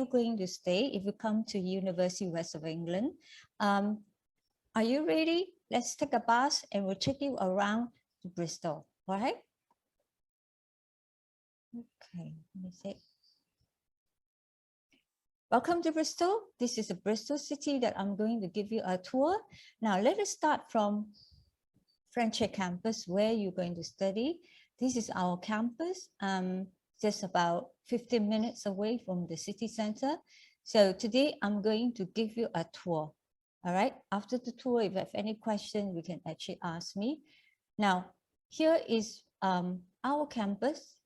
you're going to stay if you come to University West of England. Are you ready? Let's take a bus and we'll take you around to Bristol, all right? Okay, let me see. Welcome to Bristol. This is the Bristol city that I'm going to give you a tour. Now, let us start from French campus where you're going to study. This is our campus, just about 15 minutes away from the city center. So today I'm going to give you a tour. All right, after the tour, if you have any questions, you can actually ask me. Now, here is our campus.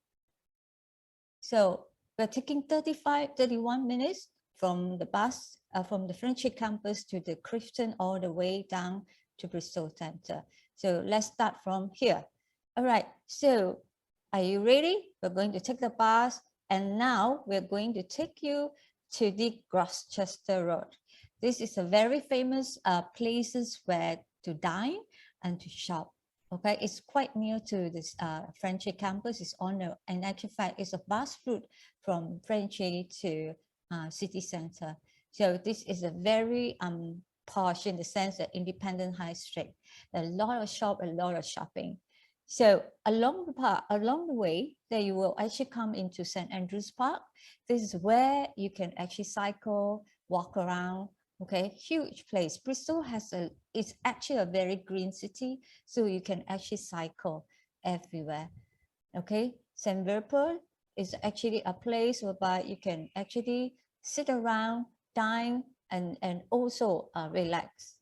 So we're taking 31 minutes from the bus, from the French campus to the Clifton all the way down to Bristol Center. So let's start from here. All right, so are you ready? We're going to take the bus and now we're going to take you to the Gloucester Road. This is a very famous places where to dine and to shop. Okay, it's quite near to this French campus. It's on the, and actually fact, it's a bus route from French to city center. So this is a very posh in the sense that independent high street. A lot of shop, a lot of shopping. So along the way, there you will actually come into St. Andrew's Park. This is where you can actually cycle, walk around. Okay, huge place. Bristol it's actually a very green city, so you can actually cycle everywhere. Okay, St. Verpel is actually a place whereby you can actually sit around, dine, and also relax.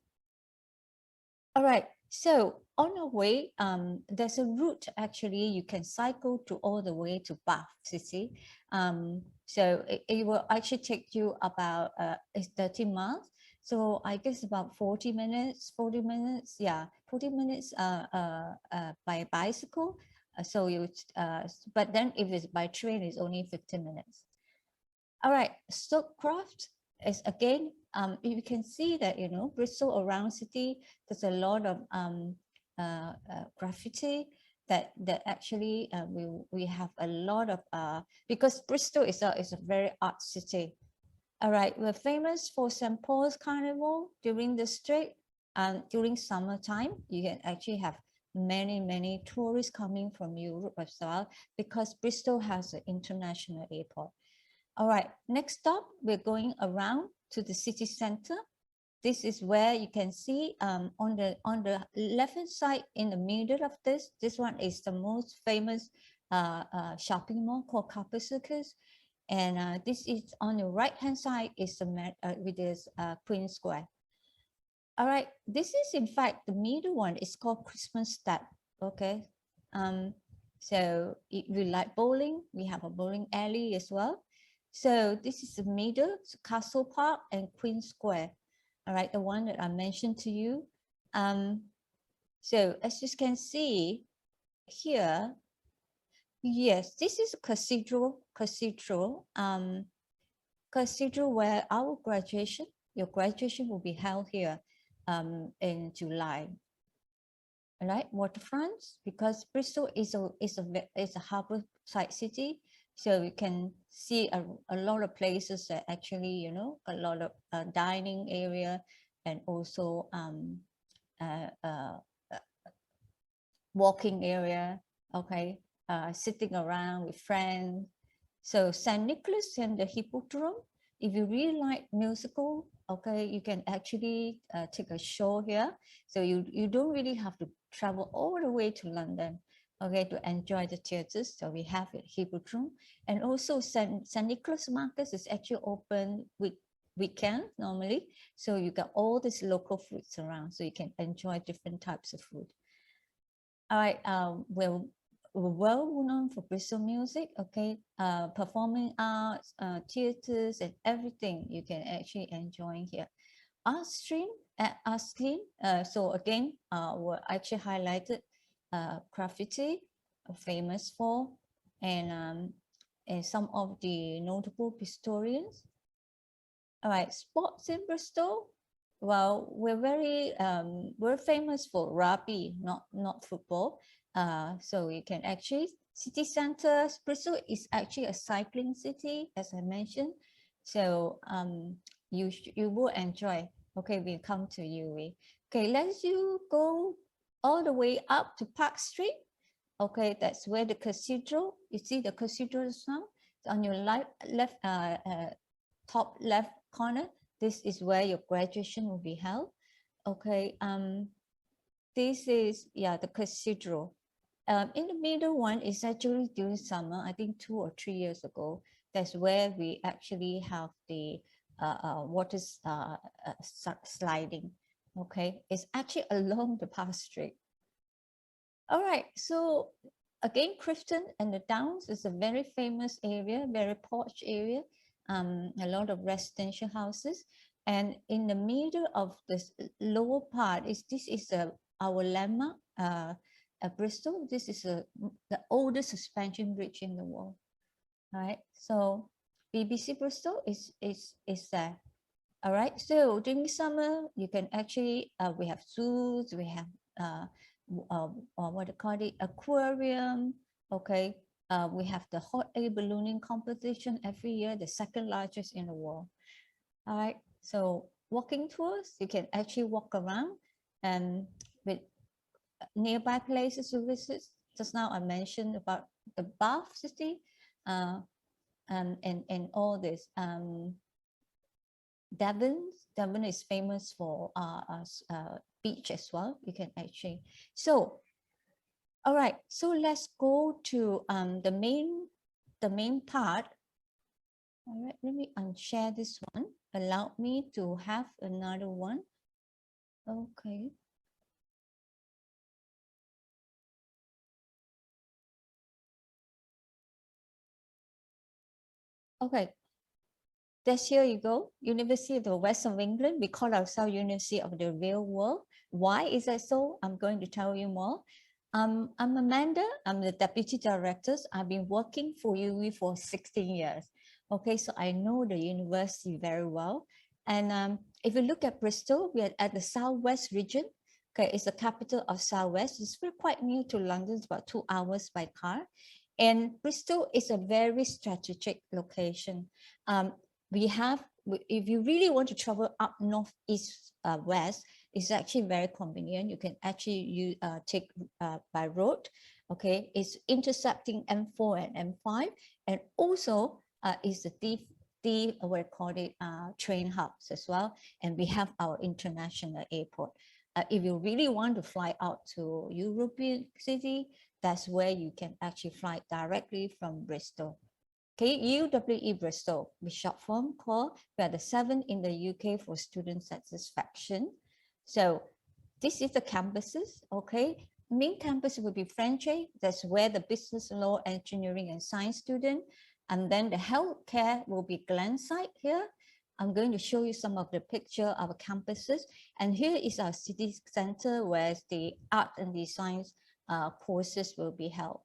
All right, so on our way, there's a route actually you can cycle to all the way to Bath City. So it will actually take you about 30 miles. So I guess about 40 minutes, yeah, 40 minutes by bicycle. So you, but then if it's by train, it's only 15 minutes. All right, Stokecroft is again, you can see that, you know, Bristol around city, there's a lot of graffiti that actually we have a lot of because Bristol is a very art city. All right, we're famous for St. Paul's Carnival during the street, and during summertime you can actually have many tourists coming from Europe as well, because Bristol has an international airport. All right, next stop, we're going around to the city center. This is where you can see on the left-hand side in the middle of this one is the most famous shopping mall called Copper Circus. And this is on the right-hand side is the with this Queen Square. All right, this is in fact the middle one. It's called Christmas Step. Okay, so if you like bowling, we have a bowling alley as well. So this is the middle, Castle Park and Queen Square. All right, the one that I mentioned to you. So as you can see here, yes, this is a cathedral where our graduation, your graduation will be held here in July. All right, waterfront, because Bristol is a harbour side city, so you can see a lot of places that actually, you know, a lot of dining area and also walking area. Okay, sitting around with friends. So St. Nicholas and the Hippodrome, if you really like musical, okay, you can actually take a show here. So you don't really have to travel all the way to London, okay, to enjoy the theaters. So we have it Hippodrome, and also St. Nicholas Market is actually open weekend normally. So you got all these local foods around, so you can enjoy different types of food. All right, we're well known for Bristol music, okay, performing arts, theaters, and everything you can actually enjoy here. Art stream, so again, we're actually highlighted graffiti, famous for, and some of the notable historians. All right, sports in Bristol. Well, we're famous for rugby, not football. So you can actually, city center, Bristol is actually a cycling city, as I mentioned. So you will enjoy. Okay, we come to UWE. Okay, let's you go all the way up to Park Street. Okay, that's where the cathedral. You see the cathedral now on your top left corner. This is where your graduation will be held. Okay, this is the cathedral. In the middle one is actually during summer. I think 2 or 3 years ago. That's where we actually have the water sliding. Okay, it's actually along the Park Street. All right, so again, Clifton and the Downs is a very famous area, very posh area, a lot of residential houses. And in the middle of this lower part this is our landmark, Bristol. This is the oldest suspension bridge in the world. All right, so BBC Bristol is there. All right, so during summer, you can actually, we have zoos, we have what do you call it, aquarium. Okay, we have the hot air ballooning competition every year, the second largest in the world. All right, so walking tours, you can actually walk around and with nearby places to visit. Just now I mentioned about the Bath City and all this. Devon is famous for beach as well. You can actually, so all right, so let's go to the main part. All right, let me unshare this one. Allow me to have another one. Okay. Okay, that's here you go. University of the West of England. We call ourselves University of the Real World. Why is that so? I'm going to tell you more. I'm Amanda. I'm the Deputy Director. I've been working for UWE for 16 years. Okay, so I know the university very well. And if you look at Bristol, we are at the Southwest region. Okay, it's the capital of Southwest. It's quite near to London. It's about 2 hours by car. And Bristol is a very strategic location. We have, if you really want to travel up north, east, west, it's actually very convenient. You can actually take by road. Okay, it's intercepting M4 and M5, and also is the what I call it train hubs as well. And we have our international airport. If you really want to fly out to European city, that's where you can actually fly directly from Bristol. Okay, UWE Bristol, we short form call. We are the 7th in the UK for student satisfaction. So this is the campuses. Okay, main campus will be French. That's where the business, law, engineering, and science student. And then the healthcare will be Glenside here. I'm going to show you some of the picture of our campuses. And here is our city center where the art and design courses will be held.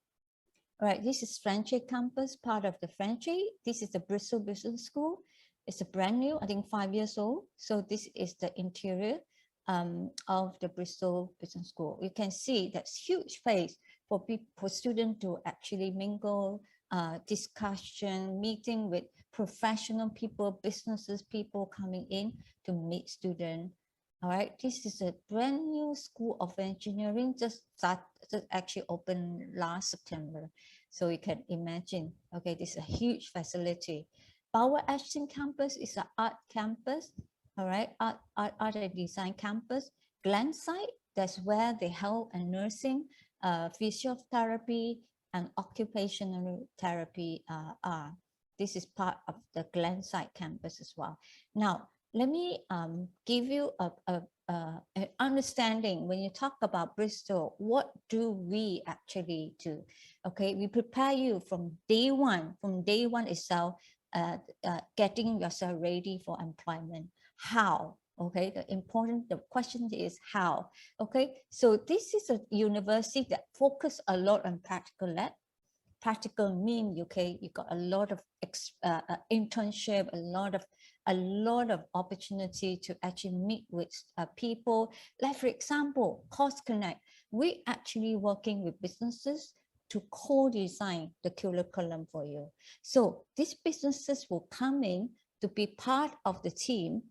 All right, this is French campus, part of the French. This is the Bristol Business School. It's a brand new, I think 5 years old. So this is the interior of the Bristol Business School. You can see that's huge space for people, for students to actually mingle, discussion, meeting with professional people, businesses, people coming in to meet students. All right, this is a brand new School of Engineering, just actually opened last September. So you can imagine, okay, this is a huge facility. Bauer Ashton campus is an art campus, all right, art and design campus. Glenside, that's where the health and nursing, physiotherapy, and occupational therapy are. This is part of the Glenside campus as well. Now, let me give you an understanding. When you talk about Bristol, what do we actually do? Okay, we prepare you from day one itself, getting yourself ready for employment. How? Okay, the question is how. Okay, so this is a university that focuses a lot on practical lab. Practical mean, okay, you got a lot of internship, a lot of opportunity to actually meet with people. Like for example, Cost Connect, we actually working with businesses to co-design the curriculum for you. So these businesses will come in to be part of the team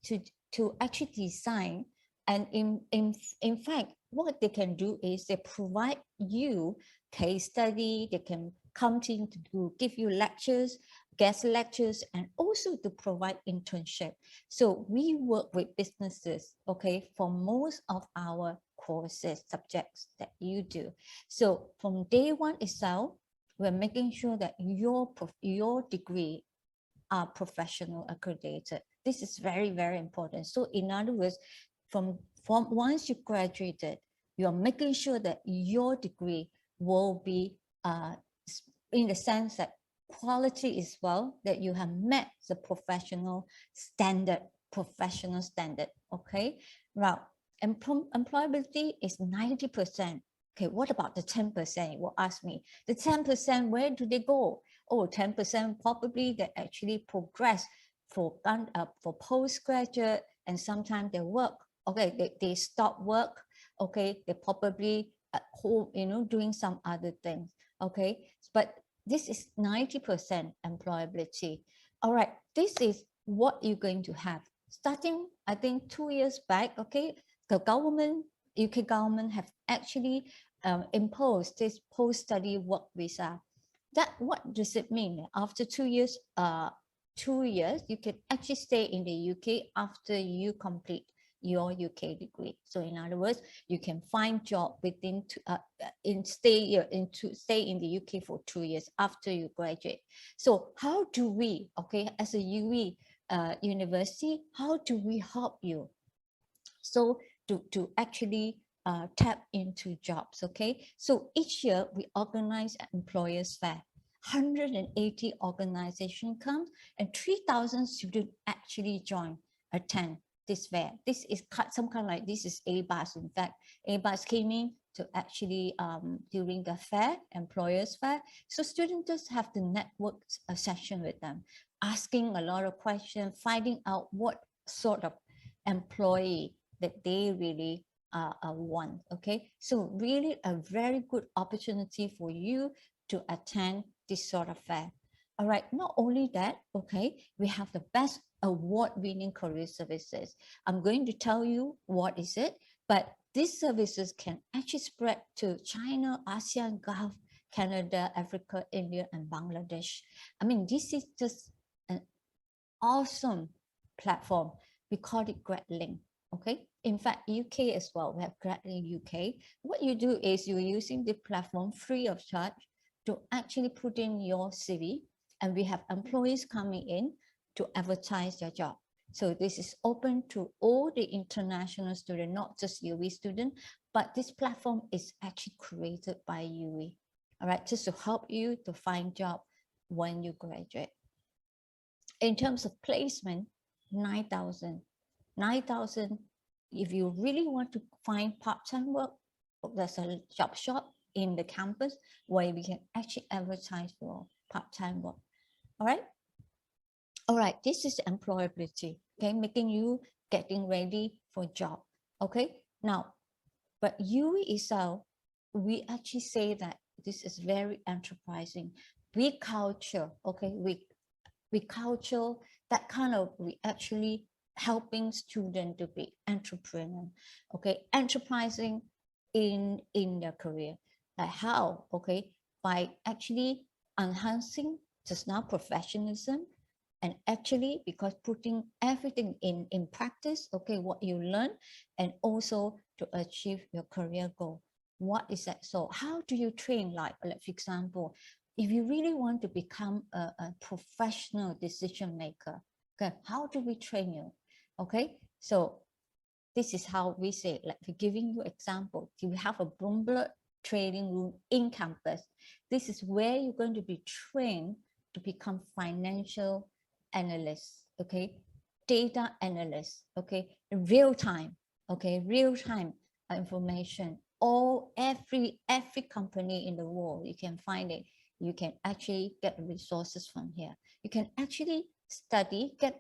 to actually design. And in fact, what they can do is they provide you case study, they can come in to give you lectures, guest lectures, and also to provide internship. So we work with businesses, okay, for most of our courses, subjects that you do. So from day one itself, we're making sure that your degree are professional accredited. This is very, very important. So in other words, from once you graduated, you're making sure that your degree will be in the sense that quality is well, that you have met the professional standard, okay? Now, employability is 90%. Okay, what about the 10%? You will ask me, the 10%, where do they go? Oh, 10% probably they actually progress for postgraduate, and sometimes they work. Okay, they stop work. Okay, they probably at home, doing some other things. Okay, but this is 90% employability. All right, this is what you're going to have. Starting, I think 2 years back, okay, the government, UK government have actually imposed this post-study work visa. What does it mean? After 2 years, 2 years, you can actually stay in the UK after you complete your UK degree. So in other words, you can find job within stay in the UK for 2 years after you graduate. So how do we, okay, as a UE university, how do we help you? So to actually tap into jobs, okay? So each year we organize an employers fair. 180 organizations come and 3,000 students actually attend this fair. This is some kind of like, this is ABAS. In fact, ABAS came in to actually during the fair, employers fair. So students just have the network session with them, asking a lot of questions, finding out what sort of employee that they really want. Okay, so really a very good opportunity for you to attend this sort of fair. All right, not only that, okay, we have the best award-winning career services. I'm going to tell you what is it, but these services can actually spread to China, ASEAN, Gulf, Canada, Africa, India, and Bangladesh. I mean, this is just an awesome platform. We call it GradLink. Okay, in fact, UK as well, we have GradLink UK. What you do is you're using the platform free of charge to actually put in your CV, and we have employees coming in to advertise their job. So this is open to all the international students, not just UE students, but this platform is actually created by UE, all right, just to help you to find job when you graduate. In terms of placement, 9,000. If you really want to find part-time work, there's a job shop in the campus where we can actually advertise for part-time work. All right, this is employability, okay, making you getting ready for job. Okay, now, but UE itself, we actually say that this is very enterprising. We culture, okay, we culture that kind of, we actually helping students to be entrepreneur, okay, enterprising in their career. Like how? Okay, by actually enhancing just now professionalism, and actually because putting everything in practice, okay, what you learn, and also to achieve your career goal. What is that? So how do you train? Like for example, if you really want to become a professional decision maker, okay, how do we train you? Okay, so this is how we say, like giving you example, you have a Bloomberg trading room in campus. This is where you're going to be trained to become financial analyst, okay, data analyst, okay, real time, okay, real time information. Every company in the world, you can find it. You can actually get resources from here. You can actually study, get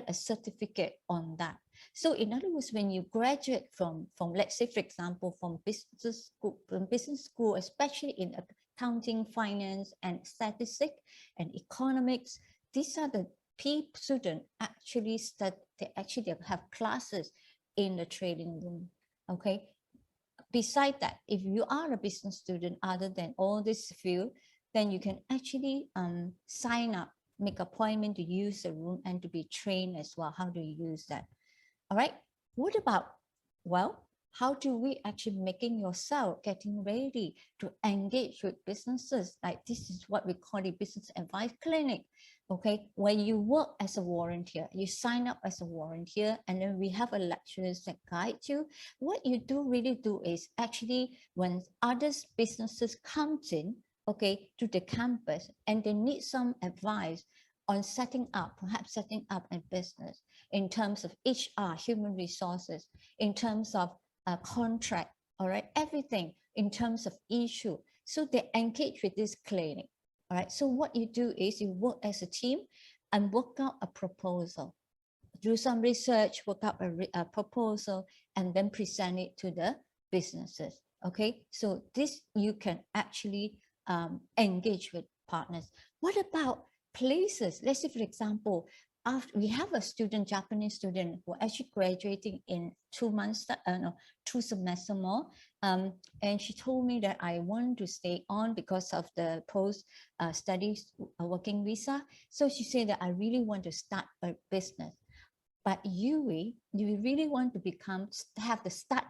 a certificate on that. So in other words, when you graduate from let's say, for example, from business school, especially in accounting, finance, and statistics and economics, these are the PE student actually they actually have classes in the training room. Okay. Besides that, if you are a business student other than all this field, then you can actually sign up, make appointment to use the room and to be trained as well. How do you use that? All right. What about, well, how do we actually making yourself getting ready to engage with businesses? Like this is what we call the business advice clinic. Okay, when you work as a volunteer, you sign up as a volunteer, and then we have a lecturers that guide you. What you really do is actually when others businesses comes in, okay, to the campus and they need some advice on perhaps setting up a business in terms of HR, human resources, in terms of contract, all right, everything in terms of issue. So they engage with this clinic. All right, so what you do is you work as a team and work out a proposal, do some research, work out a proposal, and then present it to the businesses. Okay, so this you can actually engage with partners. What about places? Let's say, for example, after we have a student, Japanese student, who actually graduating in 2 months, 2 semester more. And she told me that I want to stay on because of the post studies working visa. So she said that I really want to start a business. But you really want to have the start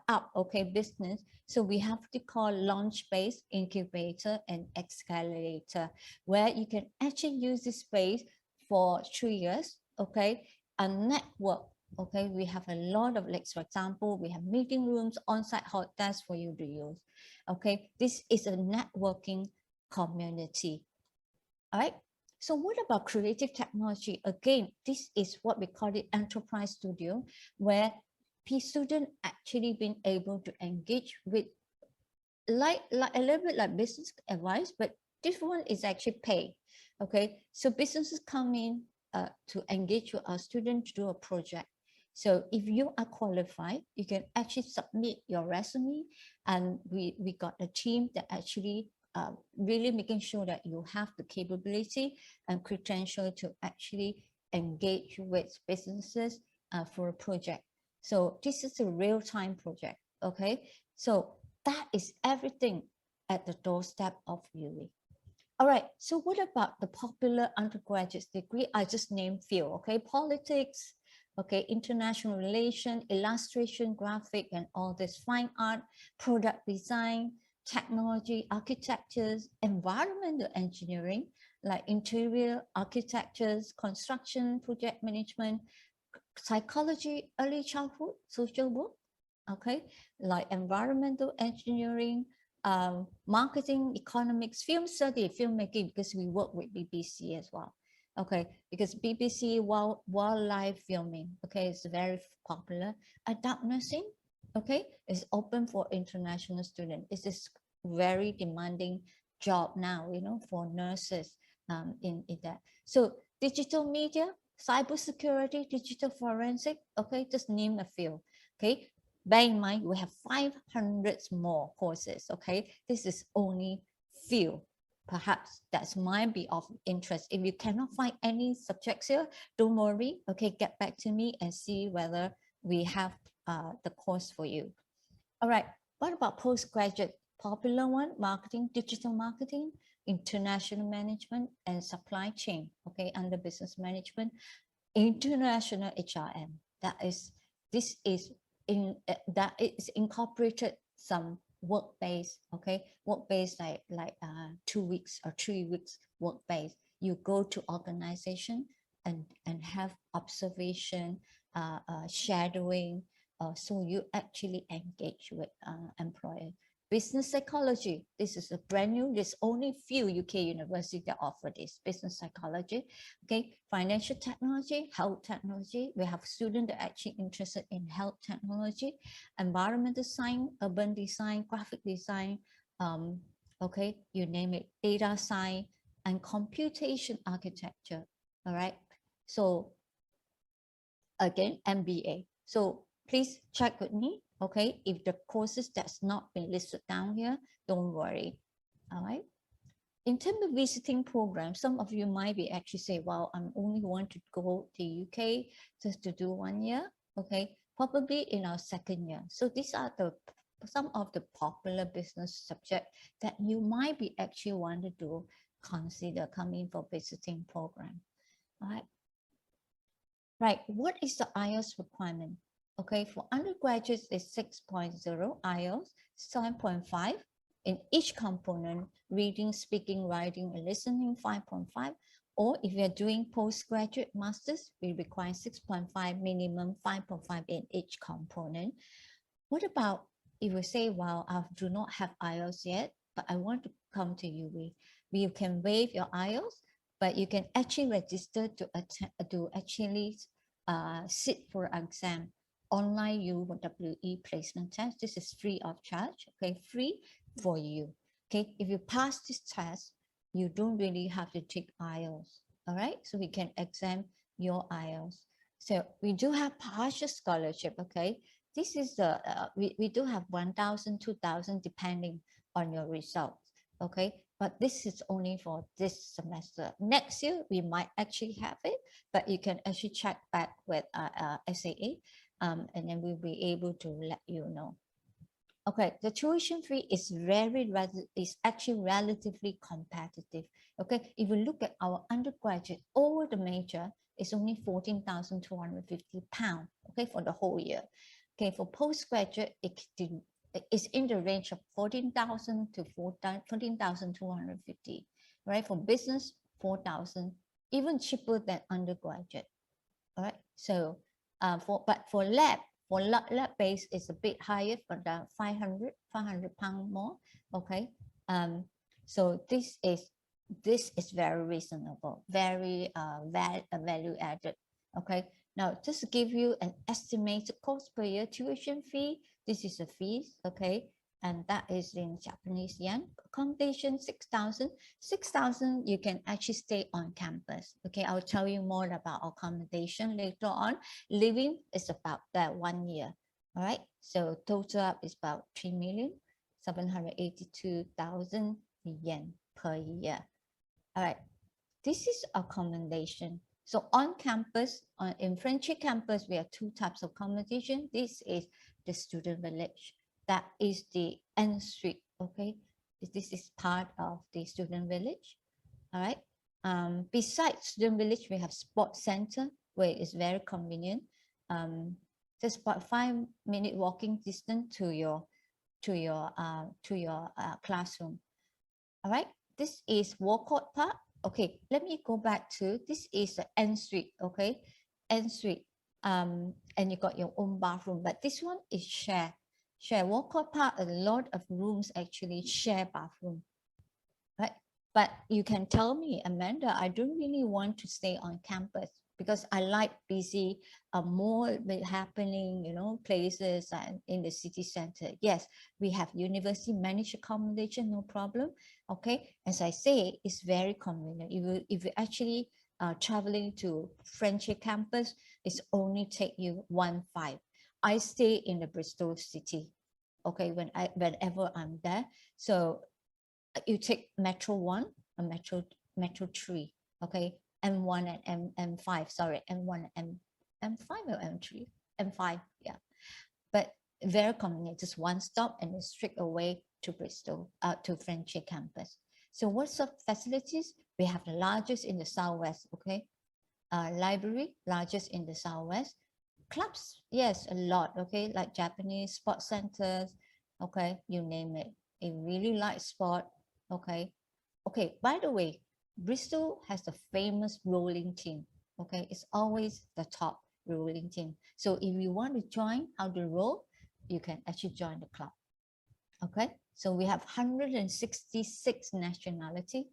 up, okay, business. So we have to call launch-based incubator and accelerator, where you can actually use this space for 3 years, okay, and network. Okay, we have a lot of, like, for example, we have meeting rooms, on-site hot desks for you to use. Okay, this is a networking community. All right. So what about creative technology? Again, this is what we call the enterprise studio, where students actually been able to engage with like a little bit like business advice, but this one is actually paid. Okay, so businesses come in to engage with our students to do a project. So if you are qualified, you can actually submit your resume, and we got a team that actually really making sure that you have the capability and credential to actually engage with businesses for a project. So this is a real-time project. Okay, so that is everything at the doorstep of UWI. All right, so what about the popular undergraduate degree? I just named few, okay? Politics, okay, international relation, illustration, graphic, and all this fine art, product design, technology, architectures, environmental engineering, like interior architectures, construction, project management, psychology, early childhood, social work, okay, like environmental engineering, marketing, economics, film study, filmmaking, because we work with BBC as well. Okay, because BBC wildlife filming, okay, it's very popular. Adult nursing, okay, is open for international students. It's a very demanding job now, you know, for nurses in that. So digital media, cybersecurity, digital forensic, okay, just name a few. Okay, bear in mind, we have 500 more courses. Okay, this is only few. Perhaps that might be of interest. If you cannot find any subjects here, don't worry. Okay, get back to me and see whether we have the course for you. All right, what about postgraduate? Popular one, marketing, digital marketing, international management, and supply chain. Okay, under business management, international HRM. This is incorporated some work-based, okay, work-based like 2 weeks or 3 weeks work-based. You go to organization and have observation, shadowing, so you actually engage with employer. Business psychology, this is a brand new, there's only few UK universities that offer this, business psychology. Okay, financial technology, health technology, we have students that are actually interested in health technology, environmental science, urban design, graphic design, okay, you name it, data science, and computation architecture. All right, so again, MBA. So please check with me. Okay, if the courses that's not been listed down here, don't worry. All right. in terms of visiting programs, some of you might be actually say, well, I'm only want to go to UK just to do 1 year, okay, probably in our second year. So these are some of the popular business subject that you might be actually wanted to consider coming for visiting program. All right. Right, what is the IELTS requirement? Okay, for undergraduates, it's 6.0, IELTS 7.5. In each component, reading, speaking, writing, and listening, 5.5. Or if you're doing postgraduate masters, we require 6.5 minimum, 5.5 in each component. What about if you say, well, I do not have IELTS yet, but I want to come to UWE? You can waive your IELTS, but you can actually register to actually sit for exam, online UWE placement test. This is free of charge, okay, free for you. Okay, if you pass this test, you don't really have to take IELTS. All right, so we can exam your IELTS. So we do have partial scholarship. Okay, this is the we do have 1,000, 2,000 depending on your results. Okay, but this is only for this semester. Next year we might actually have it, but you can actually check back with SAA, and then we'll be able to let you know. Okay, the tuition fee is actually relatively competitive. Okay, if you look at our undergraduate over the major, it's only £14,250. Okay, for the whole year. Okay, for postgraduate, it's in the range of 14,000 to 14,250. Right, for business, 4,000, even cheaper than undergraduate. All right, so for lab base is a bit higher, for the 500 pound more. Okay, so this is very reasonable, very value added. Okay, now just to give you an estimated cost per year tuition fee, this is the fees. Okay, and that is in Japanese yen. Accommodation 6,000. 6,000 you can actually stay on campus. Okay, I'll tell you more about accommodation later on. Living is about that 1 year. All right, so total up is about 3,782,000 yen per year. All right, this is accommodation. So on campus, in Friendship campus, we have two types of accommodation. This is the student village. That is the end suite. Okay, this is part of the student village. All right. Besides student village, we have sports center where it's very convenient. Just about 5-minute walking distance to your classroom. All right. This is Walcott Park. Okay, let me go back to this is the end suite. Okay, end suite. And you got your own bathroom, but this one is share. Walcott Park, a lot of rooms actually share bathroom, right? But you can tell me, Amanda, I don't really want to stay on campus because I like busy, more happening, places and in the city center. Yes, we have university managed accommodation, no problem. Okay, as I say, it's very convenient. If you actually traveling to Friendship campus, it's only take you 1.5. I stay in the Bristol city. Okay, whenever I'm there, so you take Metro 1 and Metro 3. Okay, M1 and M5. Sorry, M1 and M5 or M3, M5. Yeah, but very convenient. Just one stop and it's straight away to Bristol, to Friendship campus. So what's the facilities? We have the largest in the Southwest. Okay, library, largest in the Southwest. Clubs, yes, a lot. Okay, like Japanese sports centers. Okay, you name it. It really likes sport. Okay, by the way, Bristol has the famous rolling team. Okay, it's always the top rolling team. So if you want to join how to roll, you can actually join the club. Okay, so we have 166 nationality.